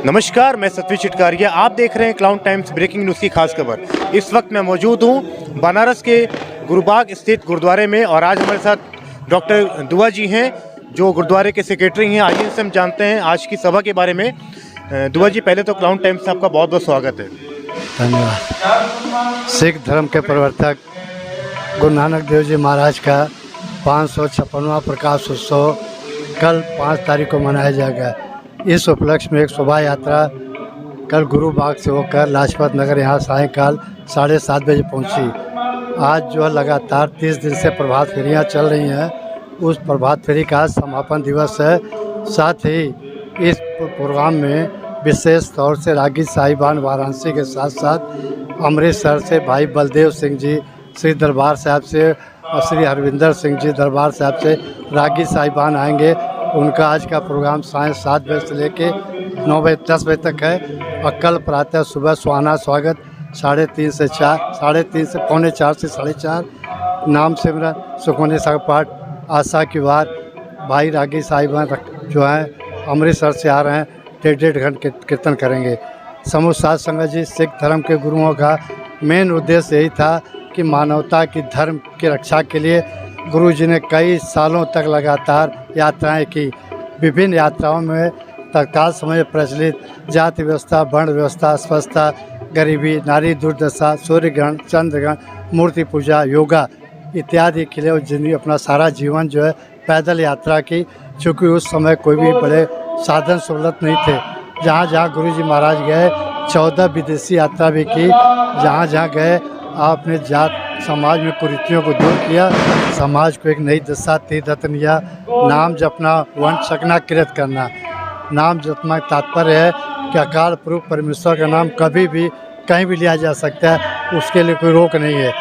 नमस्कार, मैं सतवी चिटकारिया। आप देख रहे हैं क्लाउड टाइम्स ब्रेकिंग न्यूज़ की खास खबर। इस वक्त मैं मौजूद हूं बनारस के गुरुबाग स्थित गुरुद्वारे में और आज हमारे साथ डॉक्टर दुआ जी हैं जो गुरुद्वारे के सेक्रेटरी हैं। आइए इनसे हम जानते हैं आज की सभा के बारे में। दुआ जी, पहले तो क्लाउड टाइम्स से आपका बहुत बहुत स्वागत है। धन्यवाद। सिख धर्म के प्रवर्तक गुरु नानक देव जी महाराज का 556वां प्रकाश उत्सव कल 5 तारीख को मनाया जाएगा। इस उपलक्ष्य में एक शोभा यात्रा कल गुरु बाग से होकर लाजपत नगर यहाँ सायंकाल 7:30 बजे पहुँची। आज जो है लगातार 30 दिन से प्रभात फेरियाँ चल रही हैं। उस प्रभात फेरी का समापन दिवस है। साथ ही इस प्रोग्राम में विशेष तौर से रागी साहिबान वाराणसी के साथ साथ अमृतसर से भाई बलदेव सिंह जी श्री दरबार साहब से और श्री हरविंदर सिंह जी दरबार साहब से रागी साहिबान आएंगे। उनका आज का प्रोग्राम सायं 7 बजे से लेके 10 बजे तक है और कल प्रातः सुबह सुहाना स्वागत 3:30 से 4, 3:30 से 3:45 से 4:30, नाम सिमरन सुखमनी सागर पाठ आशा की वार। भाई रागी साहिबान जो हैं अमृतसर से आ रहे हैं, 1.5 घंटे कीर्तन करेंगे। समूह साध संगत जी, सिख धर्म के गुरुओं का मेन उद्देश्य यही था कि मानवता की धर्म की रक्षा के लिए गुरु जी ने कई सालों तक लगातार यात्राएं की। विभिन्न यात्राओं में तत्काल समय प्रचलित जाति व्यवस्था, वर्ण व्यवस्था, अस्वस्थता, गरीबी, नारी दुर्दशा, सूर्यग्रहण, चंद्रग्रहण, मूर्ति पूजा, योगा इत्यादि के लिए जिन्हें अपना सारा जीवन जो है पैदल यात्रा की। चूँकि उस समय कोई भी बड़े साधन सहूलत नहीं थे। जहाँ जहाँ गुरु जी महाराज गए 14 विदेशी यात्रा भी की। जहाँ जहाँ गए आपने जात समाज में कुरीतियों को दूर किया, समाज को एक नई दिशा तीर्थनिया, नाम जपना, वंश कृत करना। नाम जपना तात्पर्य है कि अकाल पुरुष परमेश्वर का नाम कभी भी कहीं भी लिया जा सकता है, उसके लिए कोई रोक नहीं है।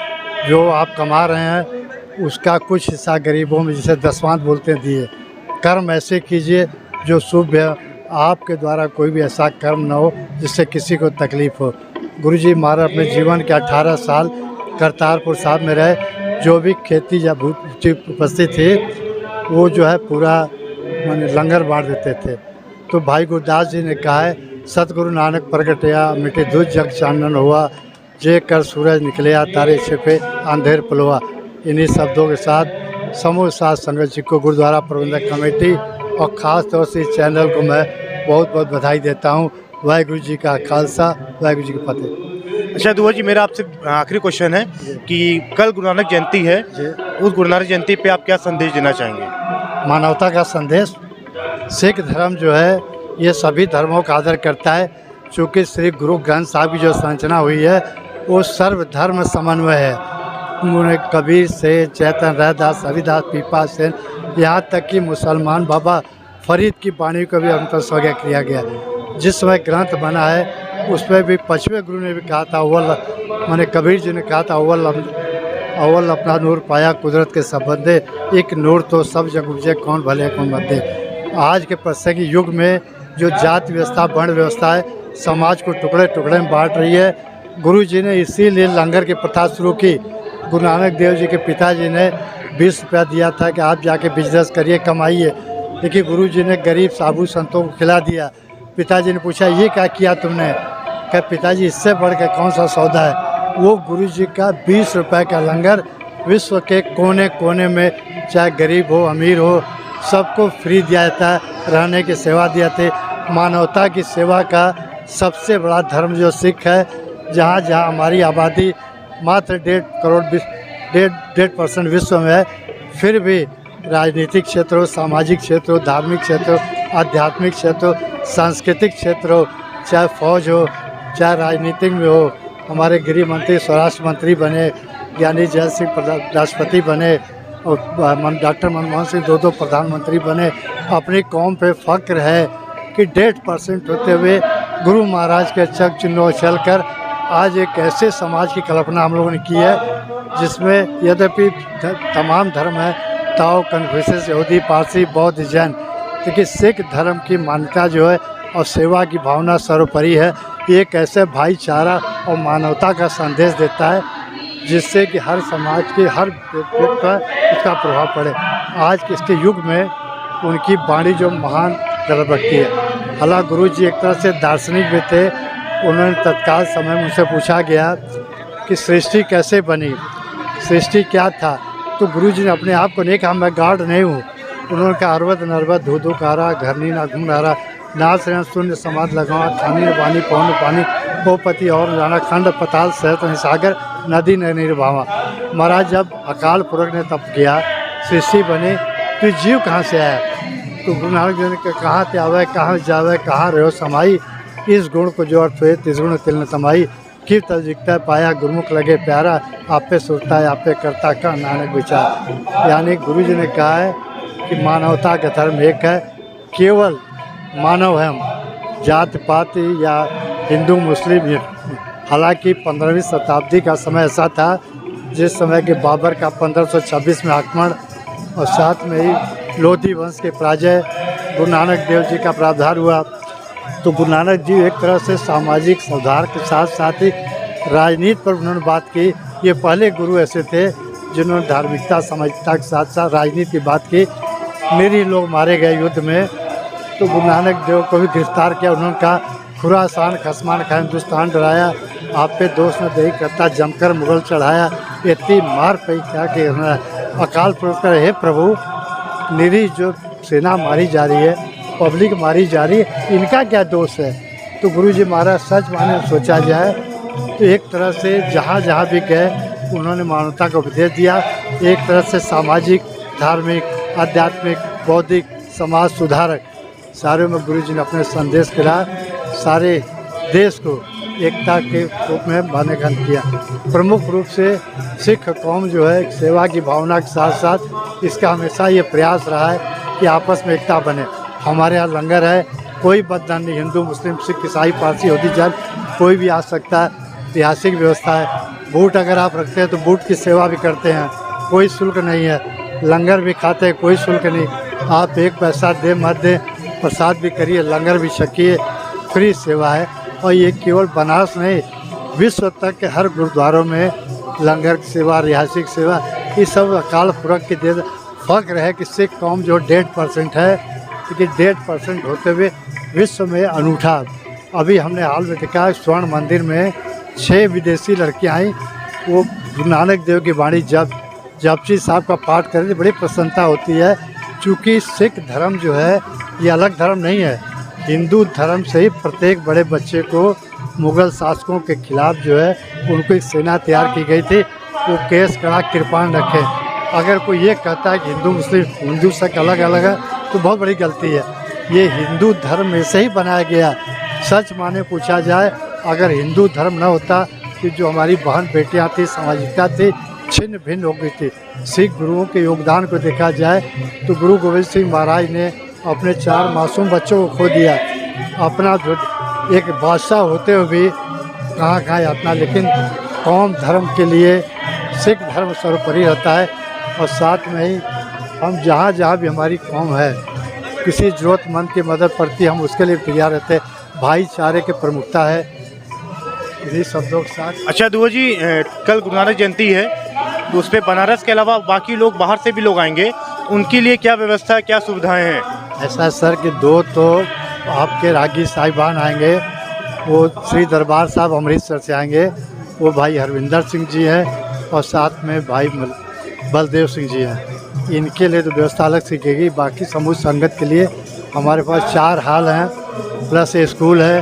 जो आप कमा रहे हैं उसका कुछ हिस्सा गरीबों में, जिसे दसवांत बोलते हैं, दिए। कर्म ऐसे कीजिए जो शुभ है। आपके द्वारा कोई भी ऐसा कर्म न हो जिससे किसी को तकलीफ़ हो। गुरु जी महाराज अपने जीवन के 18 साल करतारपुर साहब में रहे। जो भी खेती या भूत उपस्थित थी वो जो है पूरा माने लंगर बांट देते थे। तो भाई गुरदास जी ने कहा है, सतगुरु नानक प्रगटया मिटे दूध जग चानन हुआ, जे कर सूरज निकलया तारे छिपे अंधेर पलवा। इन्हीं शब्दों के साथ समूह साध संगत जी को गुरुद्वारा प्रबंधक कमेटी और ख़ास तौर से इस चैनल को मैं बहुत बहुत बधाई देता हूँ। वाहिगुरु जी का खालसा, वाहिगुरु जी की फतेह। अच्छा दुआ जी, मेरा आपसे आखिरी क्वेश्चन है कि कल गुरु नानक जयंती है, उस गुरु नानक जयंती पे आप क्या संदेश देना चाहेंगे? मानवता का संदेश। सिख धर्म जो है ये सभी धर्मों का आदर करता है। चूँकि श्री गुरु ग्रंथ साहब की जो संरचना हुई है वो सर्वधर्म समन्वय है। उन्होंने कबीर से चैतन्य रैदास, रविदास, पीपा सेन, यहाँ तक कि मुसलमान बाबा फरीद की वाणी को भी अंतस्वर्ग किया गया। जिस समय ग्रंथ बना है उसमें भी 5वें गुरु ने भी कहा था, माने कबीर जी ने कहा था, अव्वल अपना नूर पाया कुदरत के संबंधे, एक नूर तो सब जग उपजे कौन भले कौन बदे। आज के प्रसंग युग में जो जाति व्यवस्था, वर्ण व्यवस्था है, समाज को टुकड़े टुकड़े में बांट रही है। गुरु जी ने इसीलिए लंगर की प्रथा शुरू की। गुरु नानक देव जी के पिताजी ने 20 रुपया दिया था कि आप जाके बिजनेस करिए, कमाइए। लेकिन गुरु जी ने गरीब साधु संतों को खिला दिया। पिताजी ने पूछा, ये क्या किया तुमने? क्या पिताजी, इससे बढ़ के कौन सा सौदा है? वो गुरु जी का 20 रुपये का लंगर विश्व के कोने कोने में, चाहे गरीब हो अमीर हो, सबको फ्री दिया जाता है, रहने की सेवा दिया थे। मानवता की सेवा का सबसे बड़ा धर्म जो सिख है। जहाँ जहाँ हमारी आबादी मात्र 1.5% विश्व में है, फिर भी राजनीतिक क्षेत्र हो, सामाजिक क्षेत्र हो, धार्मिक क्षेत्र हो, आध्यात्मिक क्षेत्र हो, सांस्कृतिक क्षेत्र हो, चाहे फौज हो, चाहे राजनीतिक में हो। हमारे गृह मंत्री स्वराष्ट्र मंत्री बने, ज्ञानी जैल सिंह राष्ट्रपति बने और डॉक्टर मनमोहन सिंह 2 प्रधानमंत्री बने। अपनी कौम पे फक्र है कि 1.5% होते हुए गुरु महाराज के चक चिन्हों चल कर आज एक ऐसे समाज की कल्पना हम लोगों ने की है जिसमें यद्यपि तमाम धर्म है, ताओ, कन्फ्यूशियस, यहूदी, पारसी, बौद्ध, जैन, लेकिन सिख धर्म की मान्यता जो है और सेवा की भावना सर्वोपरि है। ये एक ऐसे भाईचारा और मानवता का संदेश देता है जिससे कि हर समाज के हर व्यक्ति पर इसका प्रभाव पड़े। आज के इसके युग में उनकी वाणी जो महान दर्द रखती है। हालांकि गुरु जी एक तरह से दार्शनिक भी थे। उन्होंने तत्काल समय में उनसे पूछा गया कि सृष्टि कैसे बनी, सृष्टि क्या था, तो गुरु जी ने अपने आप को नहीं कहा मैं गॉड नहीं हूँ। उन्होंने कहा अरवद नरवद धू धू कारा घरनी ना घूम नारा नाच रहे शून्य समाध लगावा खानी पानी पौन पानी पोपति और जाना खंड पताल सहत सागर नदी न निर्भावा। महाराज जब अकाल पुरख ने तप किया सृष्टि बने तो जीव कहाँ से आया, तो गुरु नानक देव ने कहाँ ते आवे कहाँ जावे कहाँ रहो समाई, इस गुण को जो अर्थ हुए तिस गुण तिल न तमाई, की तजिकता पाया गुरुमुख लगे प्यारा, आप पे सुरता है आप पे करता का नानक विचार। यानी गुरु जी ने कहा है कि मानवता का धर्म एक है, केवल मानव है हम, जात पात या हिंदू मुस्लिम। हालांकि 15वीं शताब्दी का समय ऐसा था जिस समय के बाबर का 1526 में आक्रमण और साथ में ही लोधी वंश के पराजय, गुरु नानक देव जी का प्रावधान हुआ। तो गुरु नानक जी एक तरह से सामाजिक सुधार के साथ साथ ही राजनीति पर उन्होंने बात की। ये पहले गुरु ऐसे थे जिन्होंने धार्मिकता सामाजिकता के साथ साथ राजनीति की बात की। मेरे लोग मारे गए युद्ध में तो गुरु नानक देव को भी गिरफ्तार किया। उन्होंने कहा खुरासान खसमान खा हिंदुस्तान डराया, आप पे दोष न दही करता जमकर मुगल चढ़ाया, इतनी मार पे क्या कहना। अकाल पुरख कर हे प्रभु निरी जो सेना मारी जा रही है, पब्लिक मारी जा रही है, इनका क्या दोष है। तो गुरु जी महाराज सच माने सोचा जाए तो एक तरह से जहाँ जहाँ भी गए उन्होंने मानवता को उपदेश दिया। एक तरह से सामाजिक धार्मिक आध्यात्मिक बौद्धिक समाज सुधारक सारे में गुरु जी ने अपने संदेश के लिए सारे देश को एकता के रूप में बांधन किया। प्रमुख रूप से सिख कौम जो है सेवा की भावना के साथ साथ इसका हमेशा ये प्रयास रहा है कि आपस में एकता बने। हमारे यहाँ लंगर है, कोई बदनाम नहीं, हिंदू मुस्लिम सिख ईसाई पारसी होती जब कोई भी आ सकता है। ऐतिहासिक व्यवस्था है, बूट अगर आप रखते हैं तो बूट की सेवा भी करते हैं, कोई शुल्क नहीं है। लंगर भी खाते हैं, कोई शुल्क नहीं, आप एक पैसा दे मत दे, प्रसाद भी करिए लंगर भी छकिए, फ्री सेवा है। और ये केवल बनारस नहीं विश्व तक के हर गुरुद्वारों में लंगर की सेवा रिहायशी की सेवा ये सब अकाल पुरख की दे। फ़र्क है कि सिख कौम जो 1.5% है लेकिन 1.5% होते हुए विश्व में अनूठा। अभी हमने हाल में देखा स्वर्ण मंदिर में 6 विदेशी लड़कियाँ आई, वो गुरु नानक देव की वाणी जपजी साहब का पाठ करें तो बड़ी प्रसन्नता होती है। चूँकि सिख धर्म जो है ये अलग धर्म नहीं है, हिंदू धर्म से ही प्रत्येक बड़े बच्चे को मुग़ल शासकों के खिलाफ जो है उनको एक सेना तैयार की गई थी, वो केस कड़ा कृपाण रखे। अगर कोई ये कहता है कि हिंदू मुस्लिम हिंदू से अलग अलग है तो बहुत बड़ी गलती है। ये हिंदू धर्म में से ही बनाया गया। सच माने पूछा जाए अगर हिंदू धर्म न होता कि जो हमारी बहन बेटियाँ थी सामाजिकता थी छिन्न भिन्न हो गई थी। सिख गुरुओं के योगदान को देखा जाए तो गुरु गोविंद सिंह महाराज ने अपने 4 मासूम बच्चों को खो दिया, अपना एक बादशाह होते हुए भी कहाँ कहाँ यातना, लेकिन कौम धर्म के लिए सिख धर्म सर्वोपरि रहता है। और साथ में ही हम जहाँ जहाँ भी हमारी कौम है किसी ज़रूरतमंद की मदद पड़ती हम उसके लिए तैयार रहते हैं। भाईचारे की प्रमुखता है इन्हीं शब्दों के साथ। अच्छा दुआ जी, कल गुरु नानक जयंती है तो उस पर बनारस के अलावा बाकी लोग बाहर से भी लोग आएंगे, उनके लिए क्या व्यवस्था क्या सुविधाएं हैं? ऐसा सर कि 2 तो आपके रागी साहिबान आएंगे, वो श्री दरबार साहब अमृतसर से आएंगे, वो भाई हरविंदर सिंह जी हैं और साथ में भाई बलदेव सिंह जी हैं। इनके लिए तो व्यवस्था अलग से की गई। बाकी समूह संगत के लिए हमारे पास 4 हॉल हैं प्लस स्कूल है,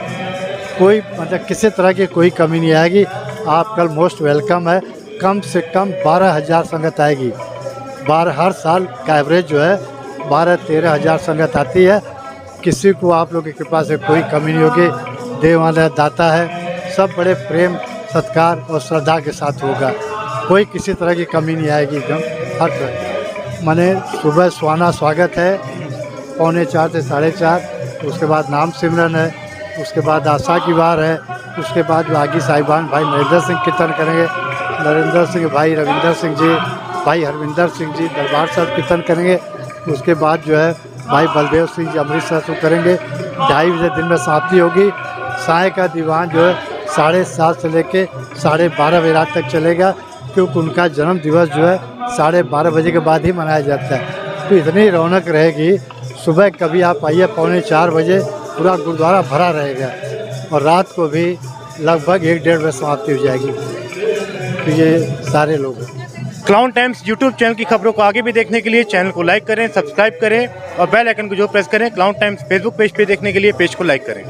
कोई मतलब किसी तरह की कोई कमी नहीं आएगी। आप कल मोस्ट वेलकम है। कम से कम 12,000 संगत आएगी। हर साल का एवरेज जो है 12-13 हज़ार संगत आती है। किसी को आप लोगों की कृपा से कोई कमी नहीं होगी। देव वाला दाता है, सब बड़े प्रेम सत्कार और श्रद्धा के साथ होगा, कोई किसी तरह की कमी नहीं आएगी। एकदम हर तरह माने सुबह सुहाना स्वागत है 4:45 से 4:30, उसके बाद नाम सिमरन है, उसके बाद आशा की वार है, उसके बाद बागी साहिबान भाई नरेंद्र सिंह कीर्तन करेंगे, नरेंद्र सिंह भाई रविंदर सिंह जी भाई हरविंदर सिंह जी दरबार साहब कीर्तन करेंगे। उसके बाद जो है भाई बलदेव सिंह जी अमृतसर से करेंगे। 2:30 बजे दिन में समाप्ति होगी। साय का दीवान जो है 7:30 से लेके 12:30 बजे रात तक चलेगा, क्योंकि उनका जन्म दिवस जो है 12:30 बजे के बाद ही मनाया जाता है। तो इतनी रौनक रहेगी। सुबह कभी आप आइए 3:45 बजे, पूरा गुरुद्वारा भरा रहेगा और रात को भी लगभग 1-1.5 बजे समाप्ति हो जाएगी। तो ये सारे लोग हैं। क्लाउन टाइम्स यूट्यूब चैनल की खबरों को आगे भी देखने के लिए चैनल को लाइक करें, सब्सक्राइब करें और बेल आइकन को जो प्रेस करें। क्लाउन टाइम्स फेसबुक पेज पे देखने के लिए पेज को लाइक करें।